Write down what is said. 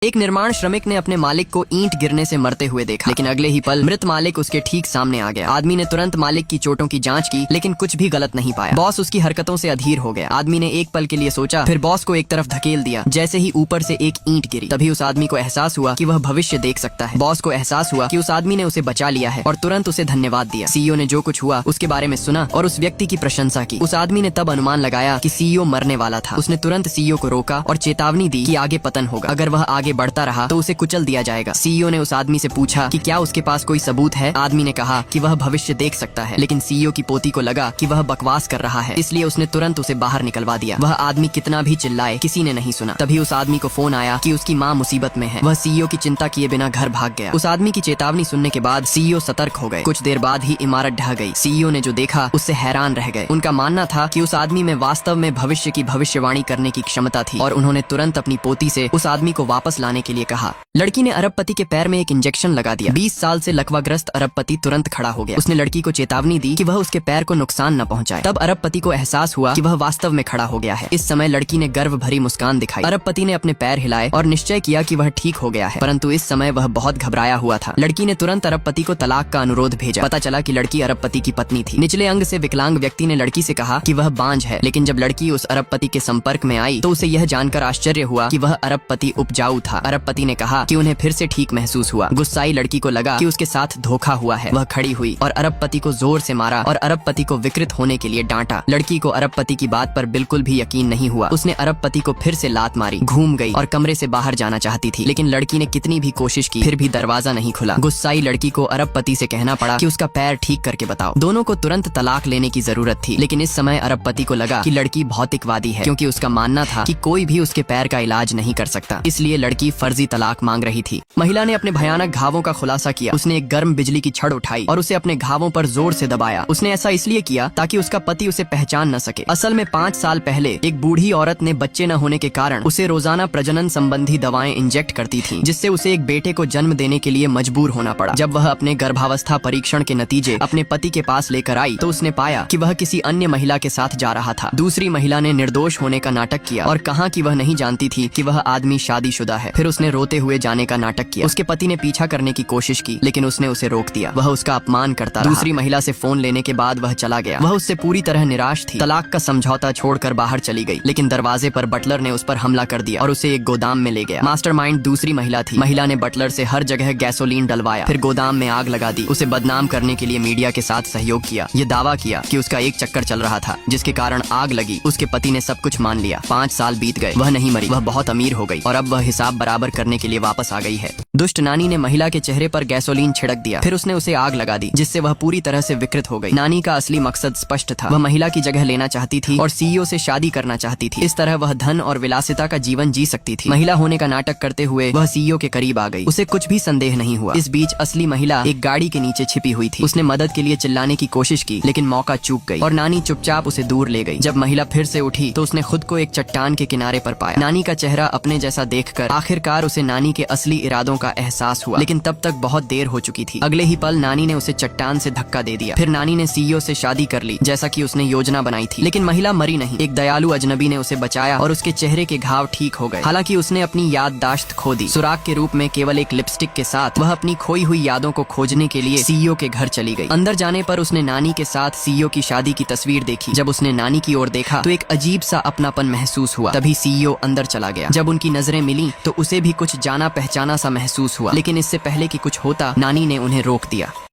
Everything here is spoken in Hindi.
एक निर्माण श्रमिक ने अपने मालिक को ईंट गिरने से मरते हुए देखा, लेकिन अगले ही पल मृत मालिक उसके ठीक सामने आ गया। आदमी ने तुरंत मालिक की चोटों की जांच की, लेकिन कुछ भी गलत नहीं पाया। बॉस उसकी हरकतों से अधीर हो गया। आदमी ने एक पल के लिए सोचा, फिर बॉस को एक तरफ धकेल दिया। जैसे ही ऊपर से एक ईंट गिरी, तभी उस आदमी को एहसास हुआ कि वह भविष्य देख सकता है। बॉस को एहसास हुआ कि उस आदमी ने उसे बचा लिया है और तुरंत उसे धन्यवाद दिया। सीईओ ने जो कुछ हुआ उसके बारे में सुना और उस व्यक्ति की प्रशंसा की। उस आदमी ने तब अनुमान लगाया कि सीईओ मरने वाला था। उसने तुरंत सीईओ को रोका और चेतावनी दी कि आगे पतन होगा। अगर वह आगे बढ़ता रहा तो उसे कुचल दिया जाएगा। सीईओ ने उस आदमी से पूछा कि क्या उसके पास कोई सबूत है। आदमी ने कहा कि वह भविष्य देख सकता है, लेकिन सीईओ की पोती को लगा कि वह बकवास कर रहा है, इसलिए उसने तुरंत उसे बाहर निकलवा दिया। वह आदमी कितना भी चिल्लाए, किसी ने नहीं सुना। तभी उस आदमी को फोन आया कि उसकी माँ मुसीबत में है। वह सीईओ की चिंता किए बिना घर भाग गया। उस आदमी की चेतावनी सुनने के बाद सीईओ सतर्क हो गए। कुछ देर बाद ही इमारत ढह गई। सीईओ ने जो देखा उससे हैरान रह गए। उनका मानना था कि उस आदमी में वास्तव में भविष्य की भविष्यवाणी करने की क्षमता थी और उन्होंने तुरंत अपनी पोती से उस आदमी को वापस लाने के लिए कहा। लड़की ने अरबपति के पैर में एक इंजेक्शन लगा दिया। 20 साल से लकवाग्रस्त अरबपति तुरंत खड़ा हो गया। उसने लड़की को चेतावनी दी कि वह उसके पैर को नुकसान न पहुंचाए। तब अरबपति को एहसास हुआ कि वह वास्तव में खड़ा हो गया है। इस समय लड़की ने गर्व भरी मुस्कान दिखाई। अरबपति ने अपने पैर हिलाए और निश्चय किया कि वह ठीक हो गया है, परंतु इस समय वह बहुत घबराया हुआ था। लड़की ने तुरंत अरबपति को तलाक का अनुरोध भेजा। पता चला कि लड़की अरबपति की पत्नी थी। निचले अंग से विकलांग व्यक्ति ने लड़की से कहा कि वह बांझ है, लेकिन जब लड़की उस अरबपति के संपर्क में आई तो उसे यह जानकर आश्चर्य हुआ कि वह अरबपति उपजाऊ था। अरबपति ने कहा कि उन्हें फिर से ठीक महसूस हुआ। गुस्साई लड़की को लगा कि उसके साथ धोखा हुआ है। वह खड़ी हुई और अरबपति को जोर से मारा और अरबपति को विकृत होने के लिए डांटा। लड़की को अरबपति की बात पर बिल्कुल भी यकीन नहीं हुआ। उसने अरबपति को फिर से लात मारी, घूम गई और कमरे से बाहर जाना चाहती थी, लेकिन लड़की ने कितनी भी कोशिश की फिर भी दरवाजा नहीं खुला। गुस्साई लड़की को अरबपति से कहना पड़ा कि उसका पैर ठीक करके बताओ। दोनों को तुरंत तलाक लेने की जरूरत थी, लेकिन इस समय अरबपति को लगा कि लड़की भौतिकवादी है, क्योंकि उसका मानना था कि कोई भी उसके पैर का इलाज नहीं कर सकता। इसलिए लड़की फर्जी तलाक मांग रही थी। महिला ने अपने भयानक घावों का खुलासा किया। उसने एक गर्म बिजली की छड़ उठाई और उसे अपने घावों पर जोर से दबाया। उसने ऐसा इसलिए किया ताकि उसका पति उसे पहचान न सके। असल में 5 साल पहले एक बूढ़ी औरत ने बच्चे न होने के कारण उसे रोजाना प्रजनन संबंधी दवाएं इंजेक्ट करती थी, जिससे उसे एक बेटे को जन्म देने के लिए मजबूर होना पड़ा। जब वह अपने गर्भावस्था परीक्षण के नतीजे अपने पति के पास लेकर आई तो उसने पाया कि वह किसी अन्य महिला के साथ जा रहा था। दूसरी महिला ने निर्दोष होने का नाटक किया और कहा कि वह नहीं जानती थी कि वह आदमी शादीशुदा है। फिर उसने रोते हुए जाने का नाटक किया। उसके पति ने पीछा करने की कोशिश की, लेकिन उसने उसे रोक दिया। वह उसका अपमान करता रहा। दूसरी महिला से फोन लेने के बाद वह चला गया। वह उससे पूरी तरह निराश थी। तलाक का समझौता छोड़कर बाहर चली गई, लेकिन दरवाजे पर बटलर ने उस पर हमला कर दिया और उसे एक गोदाम में ले गया। मास्टरमाइंड दूसरी महिला थी। महिला ने बटलर से हर जगह गैसोलीन डलवाया, फिर गोदाम में आग लगा दी। उसे बदनाम करने के लिए मीडिया के साथ सहयोग किया। ये दावा किया कि उसका एक चक्कर चल रहा था, जिसके कारण आग लगी। उसके पति ने सब कुछ मान लिया। 5 साल बीत गए, वह नहीं मरी। वह बहुत अमीर हो गई और अब वह हिसाब बराबर करने के लिए वापस आ गई है। दुष्ट नानी ने महिला के चेहरे पर गैसोलीन छिड़क दिया, फिर उसने उसे आग लगा दी, जिससे वह पूरी तरह से विकृत हो गई। नानी का असली मकसद स्पष्ट था। वह महिला की जगह लेना चाहती थी और सीईओ से शादी करना चाहती थी। इस तरह वह धन और विलासिता का जीवन जी सकती थी। महिला होने का नाटक करते हुए वह सीईओ के करीब आ गई। उसे कुछ भी संदेह नहीं हुआ। इस बीच असली महिला एक गाड़ी के नीचे छिपी हुई थी। उसने मदद के लिए चिल्लाने की कोशिश की, लेकिन मौका चूक गई और नानी चुपचाप उसे दूर ले गई। जब महिला फिर से उठी तो उसने खुद को एक चट्टान के किनारे पर पाया। नानी का चेहरा अपने जैसा देखकर आखिरकार उसे नानी के असली इरादों का एहसास हुआ, लेकिन तब तक बहुत देर हो चुकी थी। अगले ही पल नानी ने उसे चट्टान से धक्का दे दिया। फिर नानी ने सीईओ से शादी कर ली, जैसा कि उसने योजना बनाई थी। लेकिन महिला मरी नहीं। एक दयालु अजनबी ने उसे बचाया और उसके चेहरे के घाव ठीक हो गए। हालांकि उसने अपनी याददाश्त खो दी। सुराग के रूप में केवल एक लिपस्टिक के साथ वह अपनी खोई हुई यादों को खोजने के लिए सीईओ के घर चली गई। अंदर जाने पर उसने नानी के साथ सीईओ की शादी की तस्वीर देखी। जब उसने नानी की ओर देखा तो एक अजीब सा अपनापन महसूस हुआ। तभी सीईओ अंदर चला गया। जब उनकी नजरें मिली तो उसे भी कुछ जाना पहचाना सा महसूस हुआ, लेकिन इससे पहले कि कुछ होता नानी ने उन्हें रोक दिया।